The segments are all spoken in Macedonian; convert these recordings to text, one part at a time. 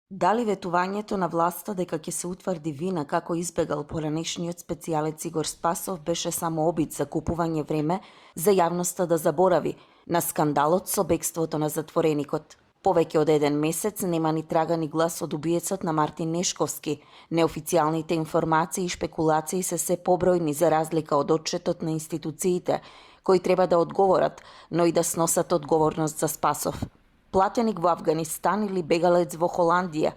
Дали ветувањето на власта дека ќе се утврди вина како избегал поранешниот специјалец Игор Спасов беше само обид за купување време за јавноста да заборави на скандалот со бегството на затвореникот. Повеќе од еден месец нема ни трага ни глас од убиецот на Мартин Нешковски. Неофицијалните информации и шпекулации се побројни за разлика од отчетот на институциите, кои треба да одговорат, но и да сносат одговорност за Спасов. Платеник во Авганистан или бегалец во Холандија.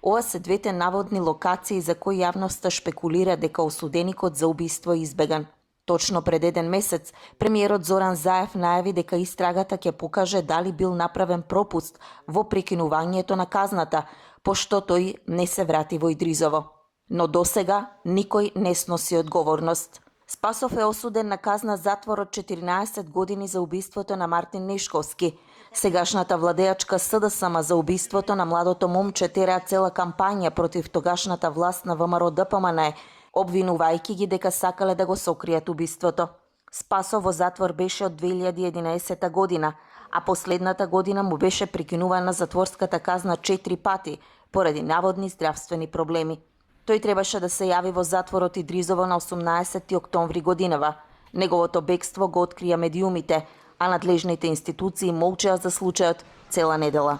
Ова се двете наводни локации за кои јавноста шпекулира дека осуденикот за убиство е избеган. Точно пред еден месец, премиерот Зоран Заев најави дека истрагата ќе покаже дали бил направен пропуст во прекинувањето на казната, пошто тој не се врати во Идризово. Но досега никој не сноси одговорност. Спасов е осуден на казна затвор од 14 години за убиството на Мартин Нешковски. Сегашната владеачка СДСМ за убиството на младото момче тераа цела кампања против тогашната власт на ВМРО ДПМН, обвинувајќи ги дека сакале да го сокријат убиството. Спасов во затвор беше од 2011 година, а последната година му беше прекинувана затворската казна 4 пати поради наводни здравствени проблеми. Тој требаше да се јави во затворот Идризово на 18 октомври годинава. Неговото бегство го открија медиумите, а надлежните институции молчеа за случајот цела недела.